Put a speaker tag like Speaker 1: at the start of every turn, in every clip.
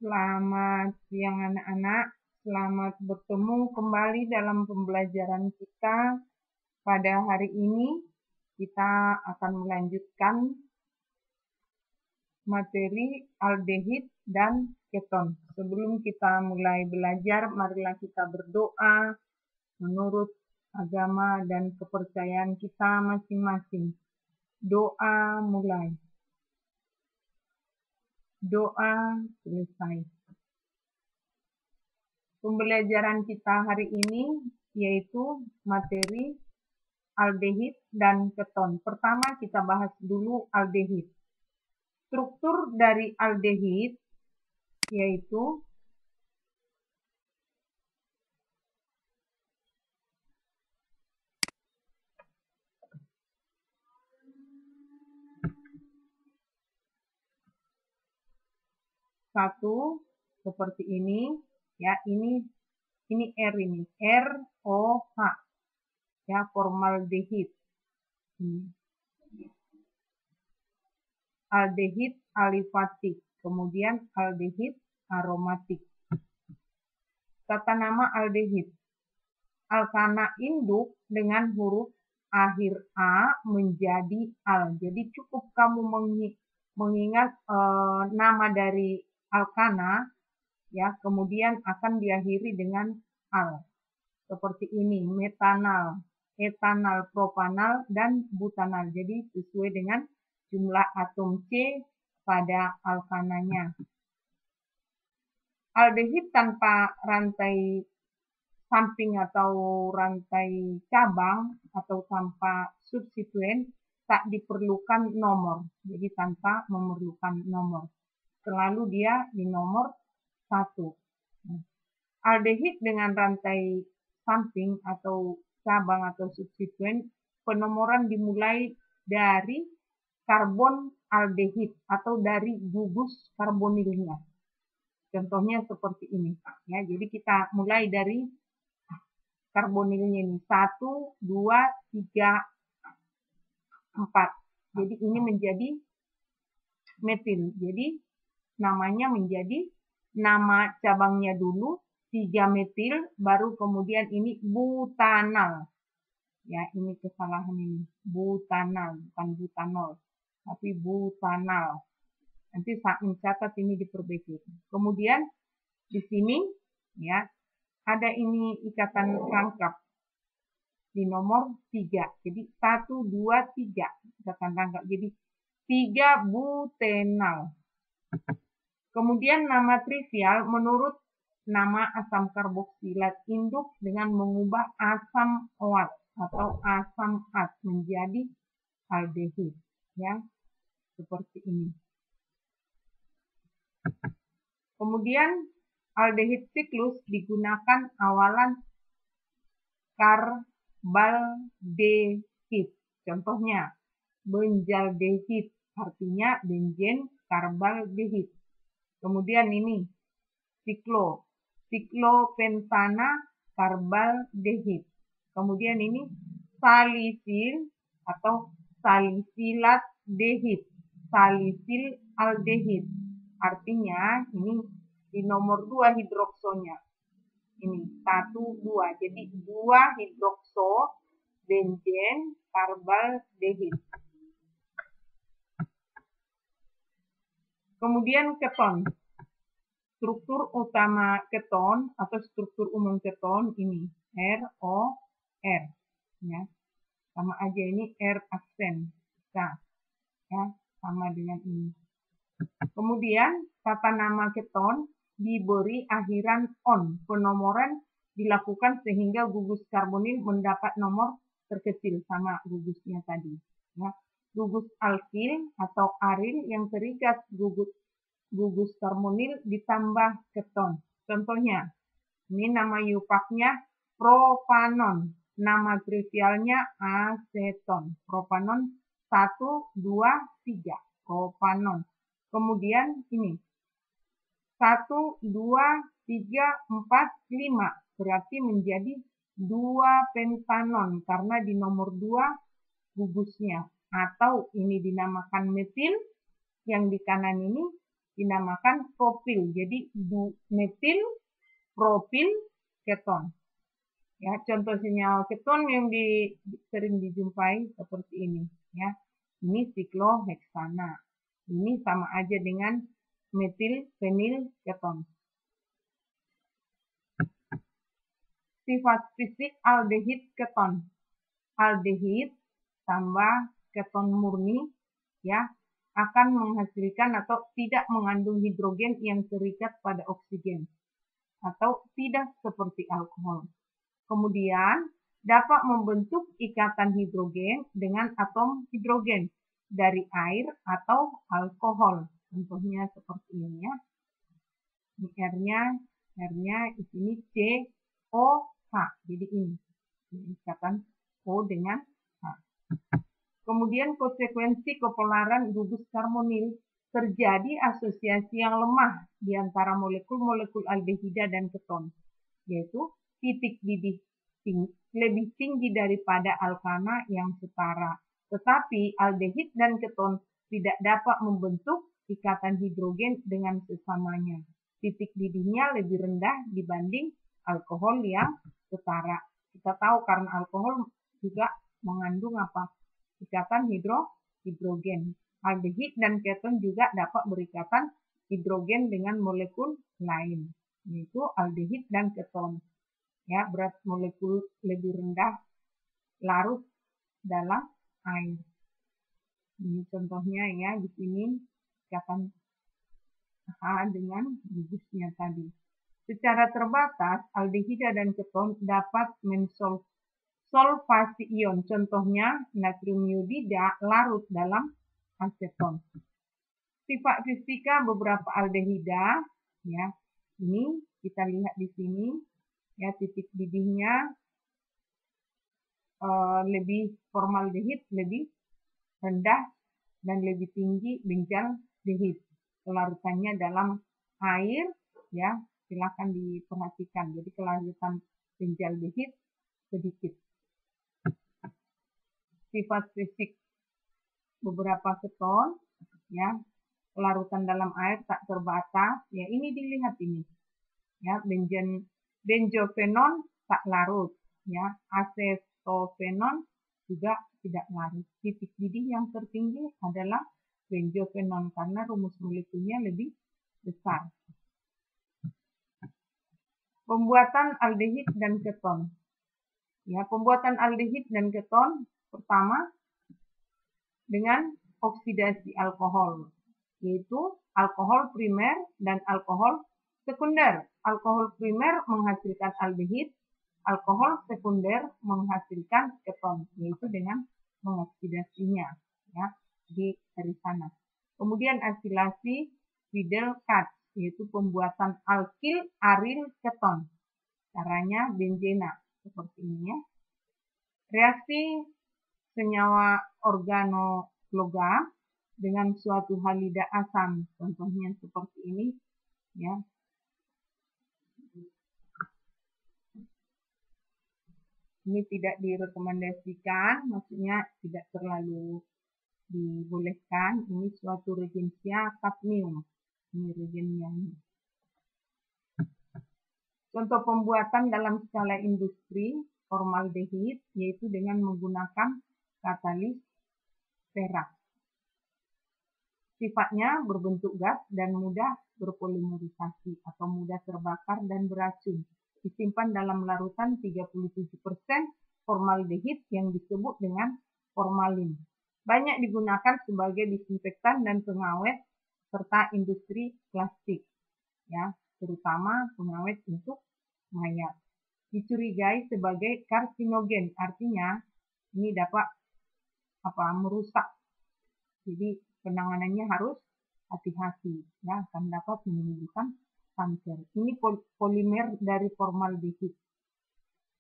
Speaker 1: Selamat siang anak-anak, selamat bertemu kembali dalam pembelajaran kita. Pada hari ini kita akan melanjutkan materi aldehid dan keton. Sebelum kita mulai belajar, marilah kita berdoa menurut agama dan kepercayaan kita masing-masing. Doa mulai. Doa selesai. Pembelajaran kita hari ini yaitu materi aldehid dan keton. Pertama kita bahas dulu aldehid. Struktur dari aldehid yaitu satu seperti ini, ya, ini R ini, ROH, ya, formaldehid. Aldehid alifatik, kemudian aldehid aromatik. Tata nama aldehid. Alkana induk dengan huruf akhir A menjadi al. Jadi cukup kamu mengingat nama dari alkana, ya, kemudian akan diakhiri dengan al. Seperti ini, metanal, etanal, propanal, dan butanal. Jadi sesuai dengan jumlah atom C pada alkananya. Aldehid tanpa rantai samping atau rantai cabang atau tanpa substituen tak diperlukan nomor. Jadi tanpa memerlukan nomor. Selalu dia di nomor 1. Aldehid dengan rantai samping atau cabang atau substituen, penomoran dimulai dari karbon aldehid atau dari gugus karbonilnya. Contohnya seperti ini, ya. Jadi kita mulai dari karbonilnya ini 1, 2, 3, 4. Jadi ini menjadi metil. Jadi namanya menjadi nama cabangnya dulu 3 metil, baru kemudian ini butanal. Ya, ini kesalahan ini. Butanal, bukan butanol, tapi butanal. Nanti saat mencatat ini diperbaiki. Kemudian di sini, ya, ada ini ikatan rangkap di nomor 3. Jadi 1, 2, 3 ikatan rangkap. Jadi 3 butenal. Kemudian nama trivial menurut nama asam karboksilat induk dengan mengubah asam OAT atau asam AT menjadi aldehid, ya, seperti ini. Kemudian aldehid siklus digunakan awalan karbaldehid. Contohnya benzaldehid, artinya benzen karbaldehid. Kemudian ini siklopentana karbaldehid. Kemudian ini salisil atau salisilat dehid, salisil aldehid. Artinya ini di nomor 2 hidroksonya. Ini 1, 2. Jadi 2 hidrokso benzen karbaldehid. Kemudian keton. Struktur utama keton atau struktur umum keton ini ROR, ya. Sama aja ini R aksen. Nah, ya, sama dengan ini. Kemudian tata nama keton diberi akhiran on. Penomoran dilakukan sehingga gugus karbonil mendapat nomor terkecil sama gugusnya tadi, ya. Gugus alkil atau aril yang terikat gugus karbonil ditambah keton. Contohnya, ini nama yupaknya propanon, nama trivialnya aseton. Propanon 1, 2, 3, propanon. Kemudian ini 1, 2, 3, 4, 5, berarti menjadi 2 pentanon karena di nomor 2 gugusnya. Atau ini dinamakan metil, yang di kanan ini dinamakan propil. Jadi metil propil keton. Ya, contoh senyawa keton yang sering dijumpai seperti ini. Ya, ini sikloheksana. Ini sama aja dengan metil fenil keton. Sifat fisik aldehid keton. Aldehid tambah keton murni ya akan menghasilkan atau tidak mengandung hidrogen yang terikat pada oksigen atau tidak seperti alkohol. Kemudian dapat membentuk ikatan hidrogen dengan atom hidrogen dari air atau alkohol. Contohnya seperti ini ya. Ini R-nya di sini COH. Jadi ini ikatan O dengan H. Kemudian konsekuensi kepolaran gugus karbonil, terjadi asosiasi yang lemah di antara molekul-molekul aldehida dan keton, yaitu titik didih lebih tinggi daripada alkana yang setara. Tetapi aldehid dan keton tidak dapat membentuk ikatan hidrogen dengan sesamanya. Titik didihnya lebih rendah dibanding alkohol yang setara. Kita tahu karena alkohol juga mengandung apa? Ikatan hidrogen. Aldehid dan keton juga dapat berikatan hidrogen dengan molekul lain, yaitu aldehid dan keton. Ya, berat molekul lebih rendah larut dalam air. Ini contohnya ya di sini ikatan H dengan gugusnya tadi. Secara terbatas, aldehida dan keton dapat solvasi ion, contohnya natrium iodida larut dalam aseton. Sifat fisika beberapa aldehida, ya, ini kita lihat di sini, ya titik didihnya lebih formaldehid lebih rendah dan lebih tinggi benzaldehid. Kelarutannya dalam air, ya silakan diperhatikan. Jadi kelarutan benzaldehid sedikit. Sifat fisik beberapa keton, ya kelarutan dalam air tak terbatas, ya ini dilihat ini, ya benzofenon tak larut, ya acetofenon juga tidak larut. Titik didih yang tertinggi adalah benzofenon karena rumus molekulnya lebih besar. Pembuatan aldehid dan keton. Ya, pembuatan aldehid dan keton pertama dengan oksidasi alkohol, yaitu alkohol primer dan alkohol sekunder. Alkohol primer menghasilkan aldehid, alkohol sekunder menghasilkan keton, yaitu dengan mengoksidasinya, ya dari sana. Kemudian asilasi Widel-Katz, yaitu pembuatan alkil aril keton. Caranya benzena seperti ini ya. Reaksi senyawa organologam dengan suatu halida asam, contohnya seperti ini ya. Ini tidak direkomendasikan, maksudnya tidak terlalu dibolehkan. Ini suatu regensia kadmium. Ini regennya. Contoh pembuatan dalam skala industri formaldehid yaitu dengan menggunakan katalis perak. Sifatnya berbentuk gas dan mudah berpolimerisasi atau mudah terbakar dan beracun. Disimpan dalam larutan 37% formaldehid yang disebut dengan formalin. Banyak digunakan sebagai disinfektan dan pengawet serta industri plastik, ya, terutama pengawet untuk mayat. Dicurigai sebagai karsinogen, artinya ini dapat merusak. Jadi penanganannya harus hati-hati, ya, akan dapat menimbulkan kanker. Ini polimer dari formaldehid.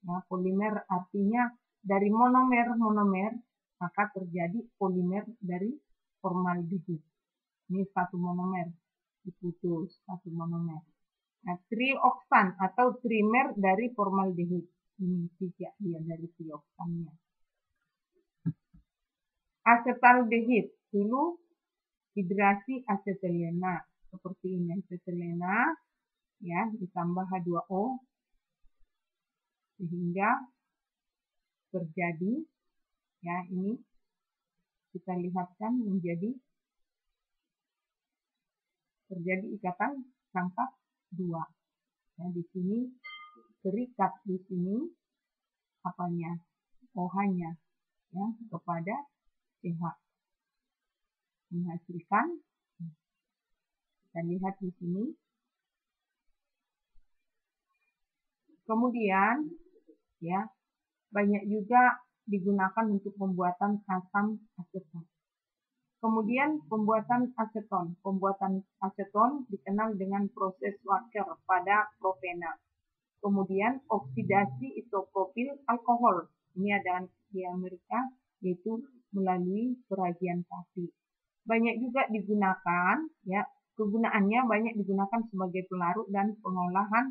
Speaker 1: Ya, polimer artinya dari monomer, maka terjadi polimer dari formaldehid. Ini satu monomer, diputus satu monomer. Nah, trioksan atau trimer dari formaldehid. Ini 3 dia dari trioksannya. Asetaldehid, dulu hidrasi asetilena. seperti ini, seselena ya, ditambah H2O sehingga terjadi ya, ini kita lihatkan terjadi ikatan rangkap 2. Ya, di sini terikat di sini apanya? OH-nya ya kepada CH. Menghasilkan, kita lihat di sini. Kemudian ya, banyak juga digunakan untuk pembuatan asam asetat. Kemudian pembuatan aseton. Pembuatan aseton dikenal dengan proses Wacker pada propena. Kemudian oksidasi isopropil alkohol. Ini ada di Amerika, yaitu melalui peragian pati. Banyak juga digunakan, ya, kegunaannya banyak digunakan sebagai pelarut dan pengolahan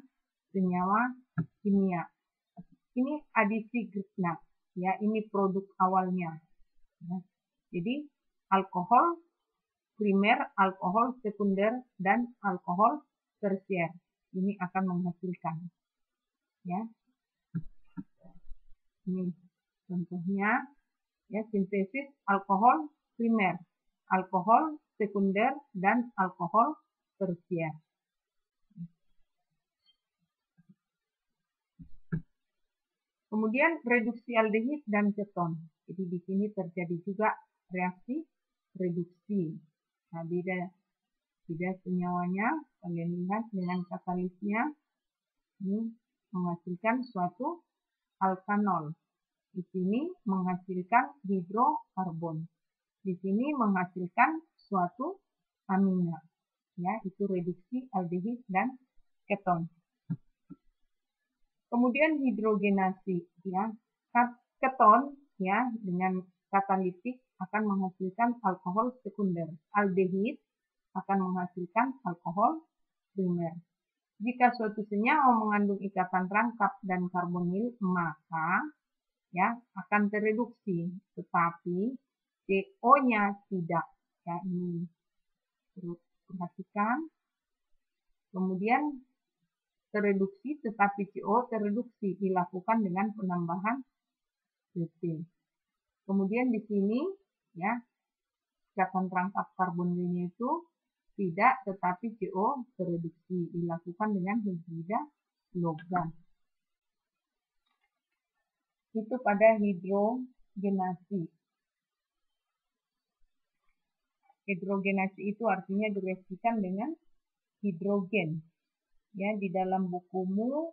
Speaker 1: senyawa kimia. Ini adisi Grignard, ya, ini produk awalnya. Ya. Jadi alkohol primer, alkohol sekunder, dan alkohol tersier. Ini akan menghasilkan. Ya. Ini contohnya, ya, sintesis alkohol primer, alkohol sekunder, dan alkohol tersier. Kemudian reduksi aldehid dan keton. Jadi di sini terjadi juga reaksi reduksi. Nah, beda senyawanya, kalian lihat dengan katalisnya, ini menghasilkan suatu alkanol. Di sini menghasilkan hidrokarbon. Di sini menghasilkan suatu amina. Ya, itu reduksi aldehid dan keton. Kemudian hidrogenasi, ya. Keton ya dengan katalitik akan menghasilkan alkohol sekunder. Aldehid akan menghasilkan alkohol primer. Jika suatu senyawa mengandung ikatan rangkap dan karbonil, maka ya akan tereduksi, tetapi CO-nya tidak. Ya, ini perhatikan. Kemudian tereduksi, tetapi CO tereduksi dilakukan dengan penambahan CP. Kemudian di sini ya ikatan rangkap karbonilnya itu tidak, tetapi CO tereduksi dilakukan dengan hidrida logam. Itu pada hidrogenasi. Hidrogenasi itu artinya direaksikan dengan hidrogen. Ya, di dalam bukumu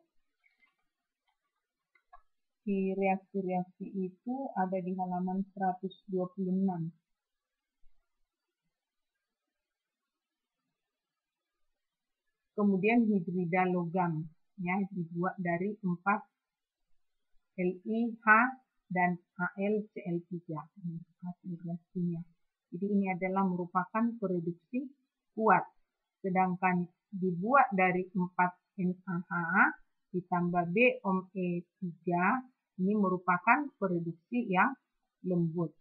Speaker 1: di reaksi-reaksi itu ada di halaman 126. Kemudian hidrida logam, ya, dibuat dari 4 LiH dan AlCl3. Ini hasil reaksinya. Jadi ini adalah merupakan pereduksi kuat. Sedangkan dibuat dari 4 NaH ditambah BOMe3, ini merupakan pereduksi yang lembut.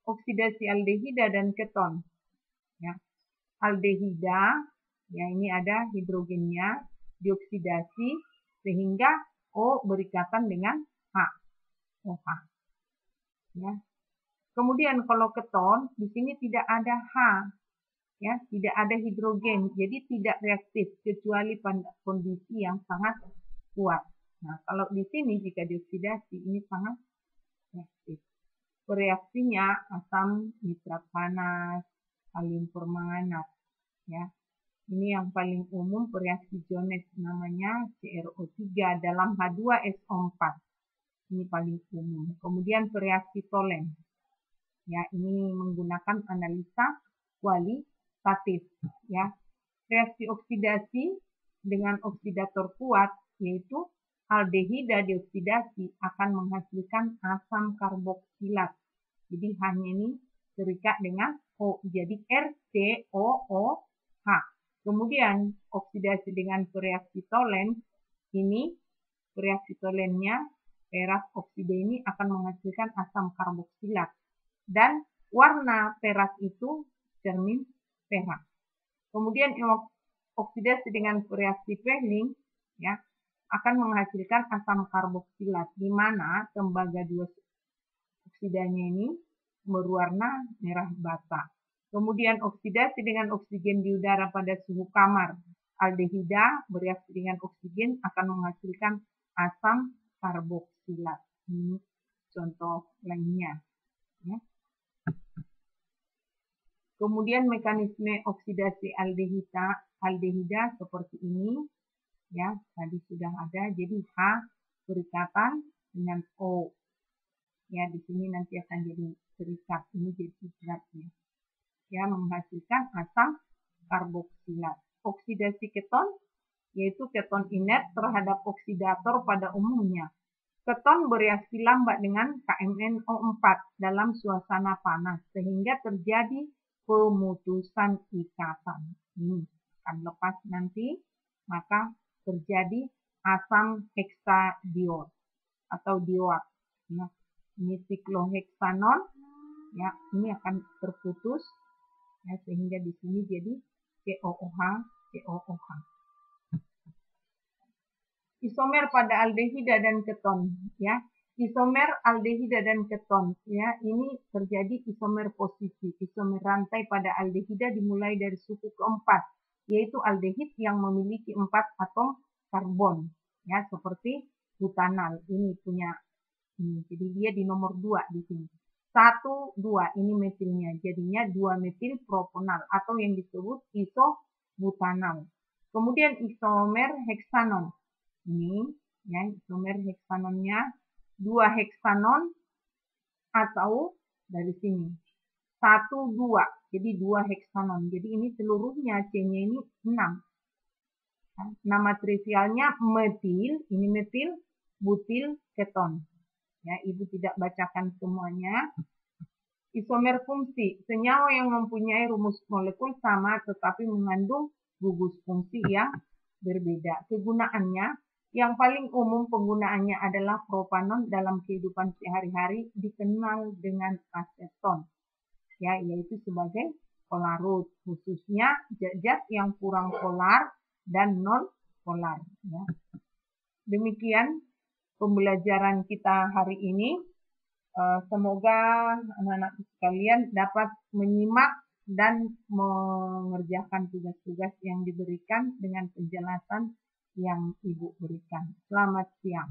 Speaker 1: Oksidasi aldehida dan keton. Ya. Aldehida, ya, ini ada hidrogennya, dioksidasi sehingga O berikatan dengan H, OH. Ya. Kemudian kalau keton, di sini tidak ada H, ya, tidak ada hidrogen, jadi tidak reaktif kecuali pada kondisi yang sangat kuat. Nah, kalau di sini jika dioksidasi ini sangat reaktif. Reaksinya asam nitrat panas, kalium permanganat, ya. Ini yang paling umum reaksi Jones namanya CrO3 dalam H2SO4. Ini paling umum. Kemudian reaksi Tholen. Ya, ini menggunakan analisa kualitatif, ya. Reaksi oksidasi dengan oksidator kuat yaitu aldehida dioksidasi akan menghasilkan asam karboksilat. Jadi hanya ini terikat dengan O, jadi RCOOH. Kemudian oksidasi dengan reaksi Tholen, ini reaksi Tholennya perak oksida ini akan menghasilkan asam karboksilat. Dan warna perak itu cermin perak. Kemudian oksidasi dengan reaksi Fehling ya akan menghasilkan asam karboksilat, di mana tembaga 2 oksidanya ini berwarna merah bata. Kemudian oksidasi dengan oksigen di udara pada suhu kamar. Aldehida bereaksi dengan oksigen akan menghasilkan asam karboksilat. Ini contoh lainnya. Ya. Kemudian mekanisme oksidasi aldehida seperti ini. Ya, tadi sudah ada. Jadi H berikatan dengan O. Ya, di sini nanti akan jadi terikat. Ini jadi zatnya. Ya, menghasilkan asam karboksilat. Oksidasi keton yaitu keton inert terhadap oksidator pada umumnya. Keton bereaksi lambat dengan KMnO4 dalam suasana panas sehingga terjadi pemutusan ikatan. Ini akan lepas nanti, maka terjadi asam heksadiol atau dioat. Nah, ini sikloheksanon, ya, ini akan terputus, ya, sehingga di sini jadi COOH, COOH. Isomer pada aldehida dan keton, ya. Isomer aldehida dan keton, ya, ini terjadi isomer posisi, isomer rantai pada aldehida dimulai dari suku keempat, yaitu aldehid yang memiliki 4 atom karbon, ya, seperti butanal. Ini punya ini, jadi dia di nomor 2 di sini. 1, 2, ini metilnya, jadinya 2 metil propanol atau yang disebut isobutanal. Kemudian isomer heksanon. Ini ya isomer heksanonnya 2 heksanon atau dari sini 1 2 jadi 2 heksanon. Jadi ini seluruhnya C-nya ini 6. Nama trivialnya metil, ini metil butil keton. Ya, Ibu tidak bacakan semuanya. Isomer fungsi, senyawa yang mempunyai rumus molekul sama tetapi mengandung gugus fungsi yang berbeda. Kegunaannya yang paling umum penggunaannya adalah propanon dalam kehidupan sehari-hari dikenal dengan aseton, ya, yaitu sebagai polarut, khususnya zat-zat yang kurang polar dan non polar. Ya. Demikian pembelajaran kita hari ini. Semoga anak-anak sekalian dapat menyimak dan mengerjakan tugas-tugas yang diberikan dengan penjelasan yang Ibu berikan. Selamat siang.